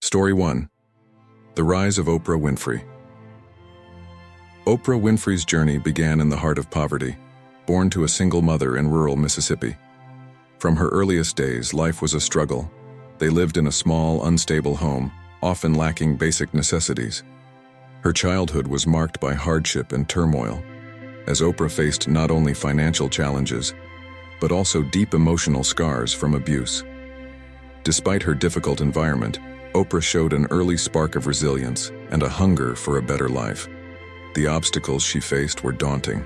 Story 1. The Rise of Oprah Winfrey. Oprah Winfrey's journey began in the heart of poverty, born to a single mother in rural Mississippi. From her earliest days, life was a struggle. They lived in a small, unstable home, often lacking basic necessities. Her childhood was marked by hardship and turmoil, as Oprah faced not only financial challenges, but also deep emotional scars from abuse. Despite her difficult environment, Oprah showed an early spark of resilience and a hunger for a better life. The obstacles she faced were daunting.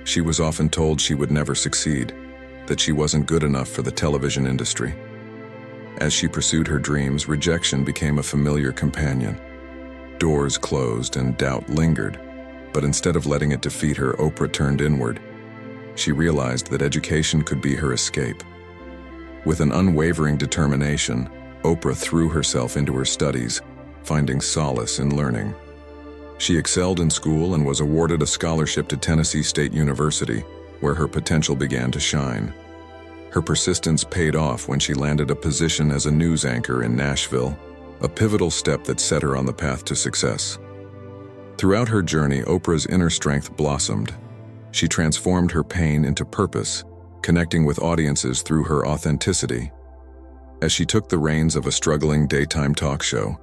She was often told she would never succeed, that she wasn't good enough for the television industry. As she pursued her dreams, rejection became a familiar companion. Doors closed and doubt lingered, but instead of letting it defeat her, Oprah turned inward. She realized that education could be her escape. With an unwavering determination, Oprah threw herself into her studies, finding solace in learning. She excelled in school and was awarded a scholarship to Tennessee State University, where her potential began to shine. Her persistence paid off when she landed a position as a news anchor in Nashville, a pivotal step that set her on the path to success. Throughout her journey, Oprah's inner strength blossomed. She transformed her pain into purpose, connecting with audiences through her authenticity. As she took the reins of a struggling daytime talk show,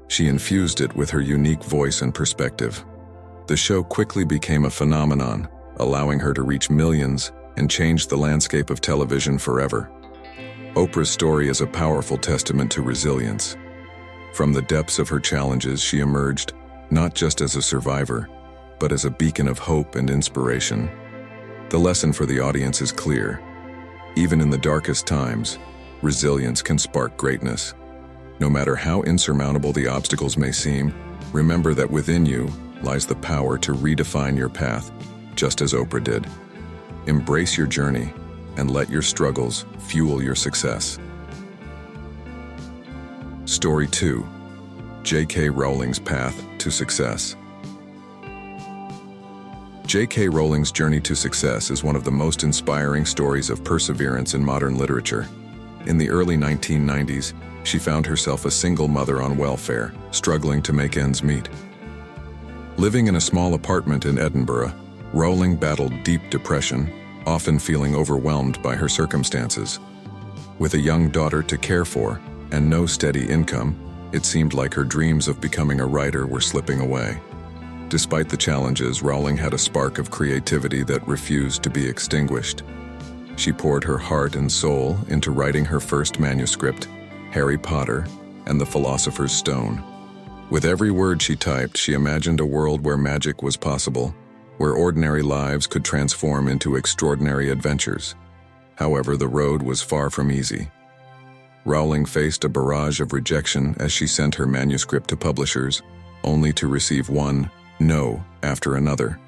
she infused it with her unique voice and perspective. The show quickly became a phenomenon, allowing her to reach millions and change the landscape of television forever. Oprah's story is a powerful testament to resilience. From the depths of her challenges, she emerged not just as a survivor, but as a beacon of hope and inspiration. The lesson for the audience is clear. Even in the darkest times, resilience can spark greatness. No matter how insurmountable the obstacles may seem, remember that within you lies the power to redefine your path, just as Oprah did. Embrace your journey and let your struggles fuel your success. Story 2. J.K. Rowling's Path to Success. J.K. Rowling's journey to success is one of the most inspiring stories of perseverance in modern literature. In the early 1990s, she found herself a single mother on welfare, struggling to make ends meet. Living in a small apartment in Edinburgh, Rowling battled deep depression, often feeling overwhelmed by her circumstances. With a young daughter to care for and no steady income, it seemed like her dreams of becoming a writer were slipping away. Despite the challenges, Rowling had a spark of creativity that refused to be extinguished. She poured her heart and soul into writing her first manuscript, Harry Potter and the Philosopher's Stone. With every word she typed, she imagined a world where magic was possible, where ordinary lives could transform into extraordinary adventures. However, the road was far from easy. Rowling faced a barrage of rejection as she sent her manuscript to publishers, only to receive one no after another.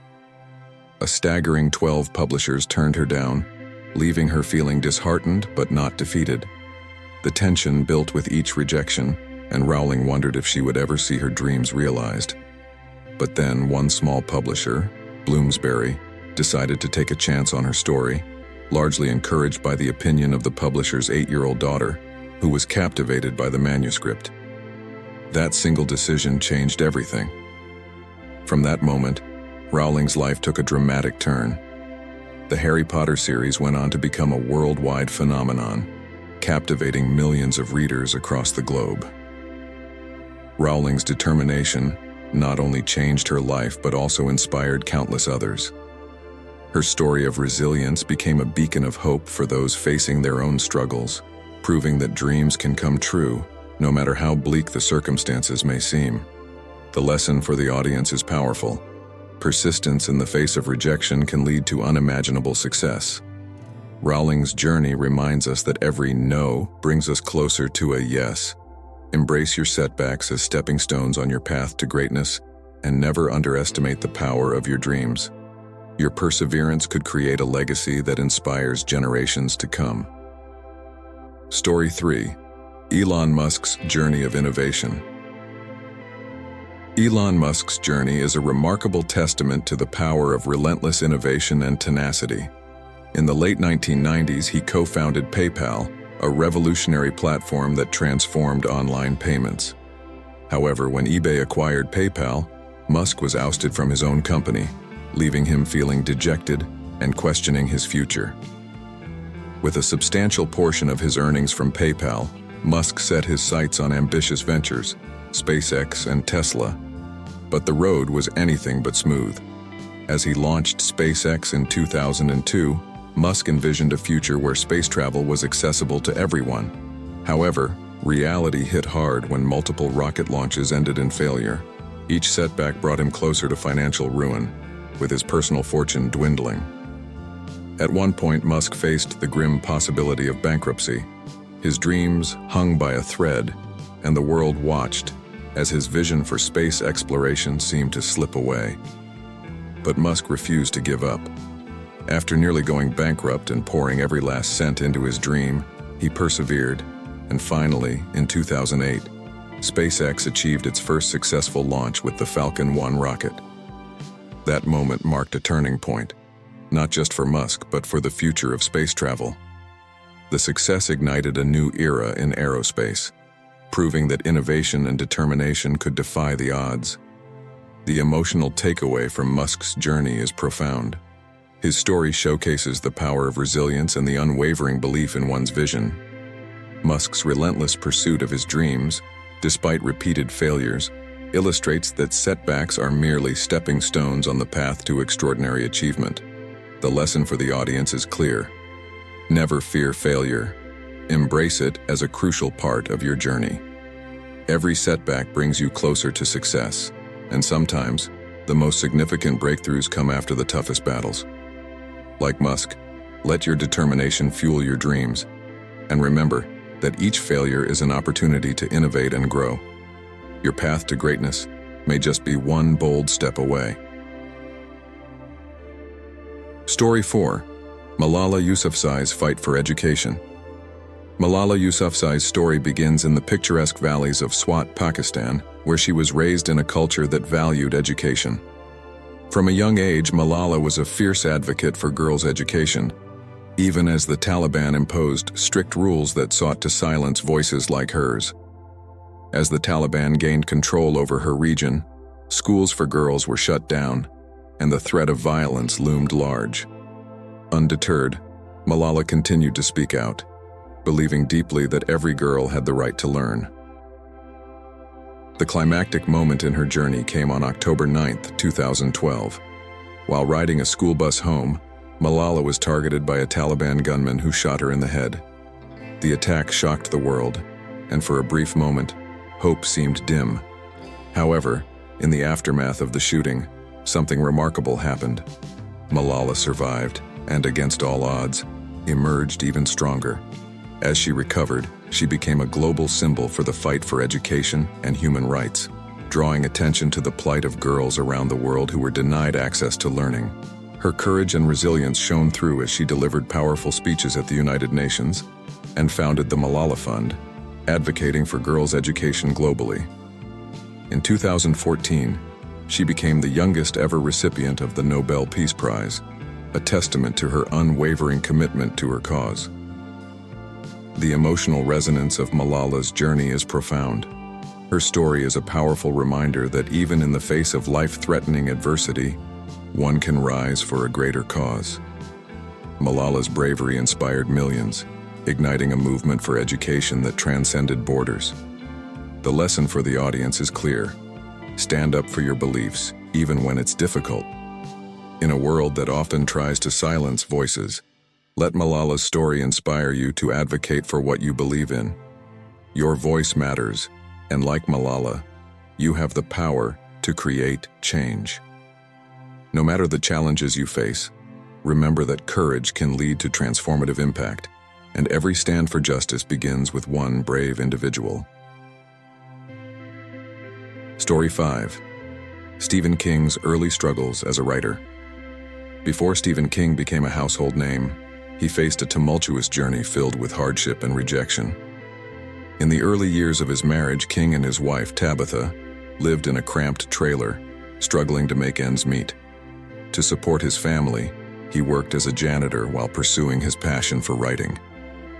A staggering 12 publishers turned her down, leaving her feeling disheartened but not defeated. The tension built with each rejection, and Rowling wondered if she would ever see her dreams realized. But then one small publisher, Bloomsbury, decided to take a chance on her story, largely encouraged by the opinion of the publisher's 8-year-old daughter, who was captivated by the manuscript. That single decision changed everything. From that moment, Rowling's life took a dramatic turn. The Harry Potter series went on to become a worldwide phenomenon, captivating millions of readers across the globe. Rowling's determination not only changed her life but also inspired countless others. Her story of resilience became a beacon of hope for those facing their own struggles, proving that dreams can come true, no matter how bleak the circumstances may seem. The lesson for the audience is powerful. Persistence in the face of rejection can lead to unimaginable success. Rowling's journey reminds us that every no brings us closer to a yes. Embrace your setbacks as stepping stones on your path to greatness, and never underestimate the power of your dreams. Your perseverance could create a legacy that inspires generations to come. Story 3. Elon Musk's Journey of Innovation. Elon Musk's journey is a remarkable testament to the power of relentless innovation and tenacity. In the late 1990s, he co-founded PayPal, a revolutionary platform that transformed online payments. However, when eBay acquired PayPal, Musk was ousted from his own company, leaving him feeling dejected and questioning his future. With a substantial portion of his earnings from PayPal, Musk set his sights on ambitious ventures, SpaceX and Tesla. But the road was anything but smooth. As he launched SpaceX in 2002, Musk envisioned a future where space travel was accessible to everyone. However, reality hit hard when multiple rocket launches ended in failure. Each setback brought him closer to financial ruin, with his personal fortune dwindling. At one point, Musk faced the grim possibility of bankruptcy. His dreams hung by a thread, and the world watched as his vision for space exploration seemed to slip away. But Musk refused to give up. After nearly going bankrupt and pouring every last cent into his dream, he persevered, and finally, in 2008, SpaceX achieved its first successful launch with the Falcon 1 rocket. That moment marked a turning point, not just for Musk, but for the future of space travel. The success ignited a new era in aerospace, proving that innovation and determination could defy the odds. The emotional takeaway from Musk's journey is profound. His story showcases the power of resilience and the unwavering belief in one's vision. Musk's relentless pursuit of his dreams, despite repeated failures, illustrates that setbacks are merely stepping stones on the path to extraordinary achievement. The lesson for the audience is clear. Never fear failure. Embrace it as a crucial part of your journey. Every setback brings you closer to success, and sometimes, the most significant breakthroughs come after the toughest battles. Like Musk, let your determination fuel your dreams, and remember that each failure is an opportunity to innovate and grow. Your path to greatness may just be one bold step away. Story 4. Malala Yousafzai's fight for education. Malala Yousafzai's story begins in the picturesque valleys of Swat, Pakistan, where she was raised in a culture that valued education. From a young age, Malala was a fierce advocate for girls' education, even as the Taliban imposed strict rules that sought to silence voices like hers. As the Taliban gained control over her region, schools for girls were shut down, and the threat of violence loomed large. Undeterred, Malala continued to speak out, believing deeply that every girl had the right to learn. The climactic moment in her journey came on October 9, 2012. While riding a school bus home, Malala was targeted by a Taliban gunman who shot her in the head. The attack shocked the world, and for a brief moment, hope seemed dim. However, in the aftermath of the shooting, something remarkable happened. Malala survived, and against all odds, emerged even stronger. As she recovered, she became a global symbol for the fight for education and human rights, drawing attention to the plight of girls around the world who were denied access to learning. Her courage and resilience shone through as she delivered powerful speeches at the United Nations and founded the Malala Fund, advocating for girls' education globally. In 2014, she became the youngest ever recipient of the Nobel Peace Prize, a testament to her unwavering commitment to her cause. The emotional resonance of Malala's journey is profound. Her story is a powerful reminder that even in the face of life-threatening adversity, one can rise for a greater cause. Malala's bravery inspired millions, igniting a movement for education that transcended borders. The lesson for the audience is clear. Stand up for your beliefs, even when it's difficult. In a world that often tries to silence voices, let Malala's story inspire you to advocate for what you believe in. Your voice matters, and like Malala, you have the power to create change. No matter the challenges you face, remember that courage can lead to transformative impact, and every stand for justice begins with one brave individual. Story 5. Stephen King's early struggles as a writer. Before Stephen King became a household name, he faced a tumultuous journey filled with hardship and rejection. In the early years of his marriage, King and his wife, Tabitha, lived in a cramped trailer, struggling to make ends meet. To support his family, he worked as a janitor while pursuing his passion for writing.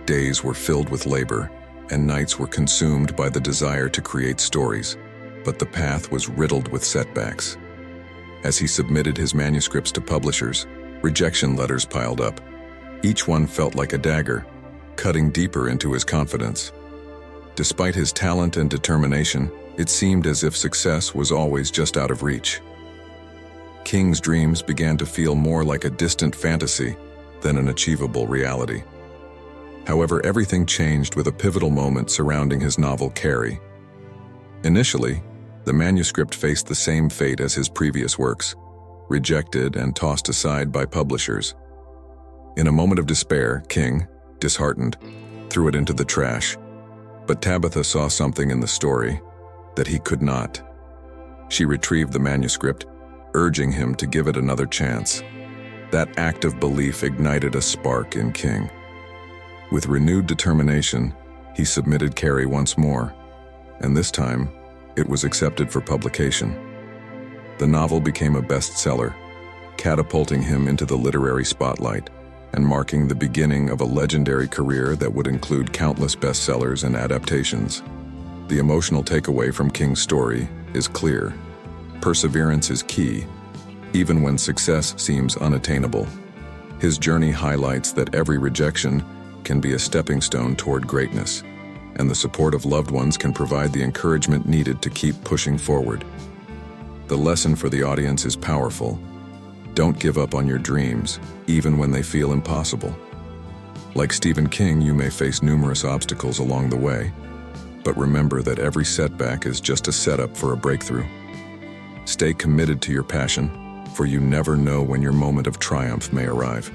Days were filled with labor, and nights were consumed by the desire to create stories. but the path was riddled with setbacks. As he submitted his manuscripts to publishers, rejection letters piled up. Each one felt like a dagger, cutting deeper into his confidence. Despite his talent and determination, it seemed as if success was always just out of reach. King's dreams began to feel more like a distant fantasy than an achievable reality. However, everything changed with a pivotal moment surrounding his novel Carrie. Initially, the manuscript faced the same fate as his previous works, rejected and tossed aside by publishers. In a moment of despair, King, disheartened, threw it into the trash. But Tabitha saw something in the story that he could not. She retrieved the manuscript, urging him to give it another chance. That act of belief ignited a spark in King. With renewed determination, he submitted Carrie once more, and this time, it was accepted for publication. The novel became a bestseller, catapulting him into the literary spotlight and marking the beginning of a legendary career that would include countless bestsellers and adaptations. The emotional takeaway from King's story is clear. Perseverance is key, even when success seems unattainable. His journey highlights that every rejection can be a stepping stone toward greatness, and the support of loved ones can provide the encouragement needed to keep pushing forward. The lesson for the audience is powerful. Don't give up on your dreams, even when they feel impossible. Like Stephen King, you may face numerous obstacles along the way, but remember that every setback is just a setup for a breakthrough. Stay committed to your passion, for you never know when your moment of triumph may arrive.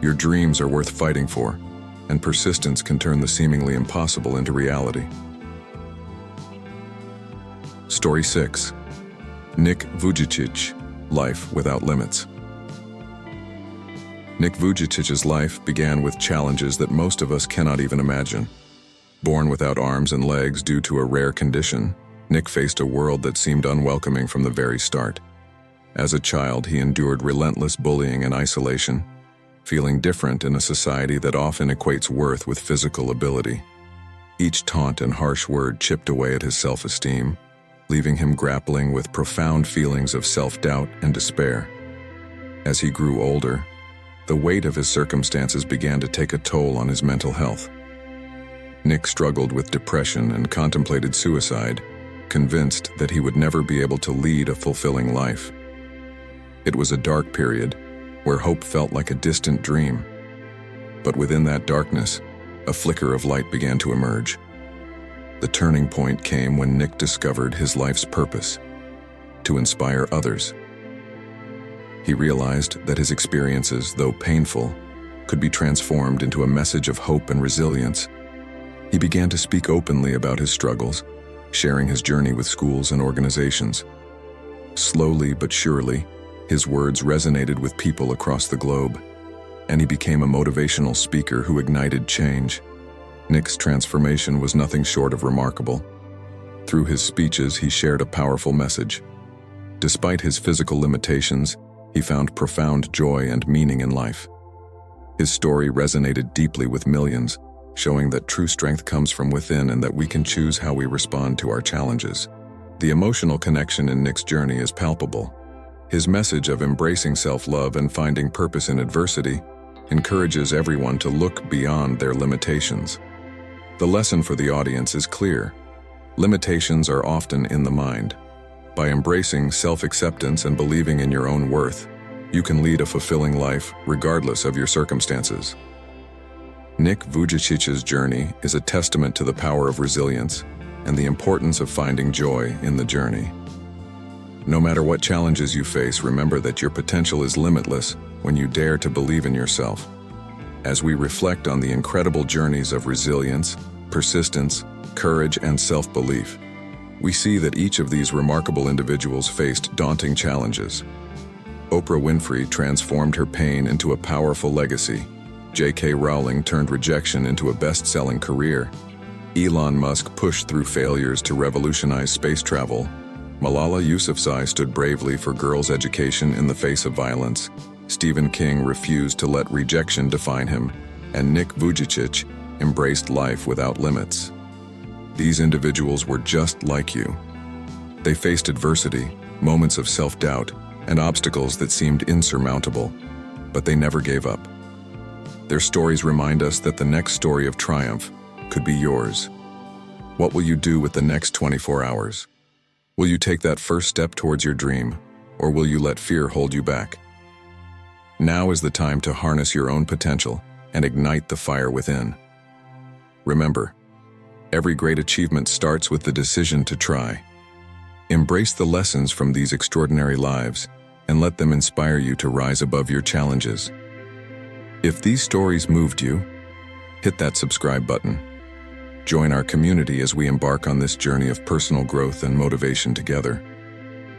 Your dreams are worth fighting for, and persistence can turn the seemingly impossible into reality. Story 6. Nick Vujicic, Life Without Limits. Nick Vujicic's life began with challenges that most of us cannot even imagine. Born without arms and legs due to a rare condition, Nick faced a world that seemed unwelcoming from the very start. As a child, he endured relentless bullying and isolation, feeling different in a society that often equates worth with physical ability. Each taunt and harsh word chipped away at his self-esteem, leaving him grappling with profound feelings of self-doubt and despair. As he grew older, the weight of his circumstances began to take a toll on his mental health. Nick struggled with depression and contemplated suicide, convinced that he would never be able to lead a fulfilling life. It was a dark period, where hope felt like a distant dream. But within that darkness, a flicker of light began to emerge. The turning point came when Nick discovered his life's purpose: to inspire others. He realized that his experiences, though painful, could be transformed into a message of hope and resilience. He began to speak openly about his struggles, sharing his journey with schools and organizations. Slowly but surely, his words resonated with people across the globe, and he became a motivational speaker who ignited change. Nick's transformation was nothing short of remarkable. Through his speeches, he shared a powerful message. Despite his physical limitations, he found profound joy and meaning in life. His story resonated deeply with millions, showing that true strength comes from within and that we can choose how we respond to our challenges. The emotional connection in Nick's journey is palpable. His message of embracing self-love and finding purpose in adversity encourages everyone to look beyond their limitations. The lesson for the audience is clear. Limitations are often in the mind. By embracing self-acceptance and believing in your own worth, you can lead a fulfilling life regardless of your circumstances. Nick Vujicic's journey is a testament to the power of resilience and the importance of finding joy in the journey. No matter what challenges you face, remember that your potential is limitless when you dare to believe in yourself. As we reflect on the incredible journeys of resilience, persistence, courage, and self-belief, we see that each of these remarkable individuals faced daunting challenges. Oprah Winfrey transformed her pain into a powerful legacy. J.K. Rowling turned rejection into a best-selling career. Elon Musk pushed through failures to revolutionize space travel. Malala Yousafzai stood bravely for girls' education in the face of violence. Stephen King refused to let rejection define him, and Nick Vujicic embraced life without limits. These individuals were just like you. They faced adversity, moments of self-doubt, and obstacles that seemed insurmountable, but they never gave up. Their stories remind us that the next story of triumph could be yours. What will you do with the next 24 hours? Will you take that first step towards your dream, or will you let fear hold you back? Now is the time to harness your own potential and ignite the fire within. Remember, every great achievement starts with the decision to try. Embrace the lessons from these extraordinary lives and let them inspire you to rise above your challenges. If these stories moved you, hit that subscribe button. Join our community as we embark on this journey of personal growth and motivation together.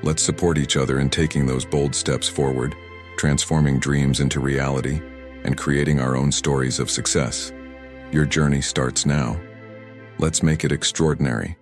Let's support each other in taking those bold steps forward, transforming dreams into reality, and creating our own stories of success. Your journey starts now. Let's make it extraordinary.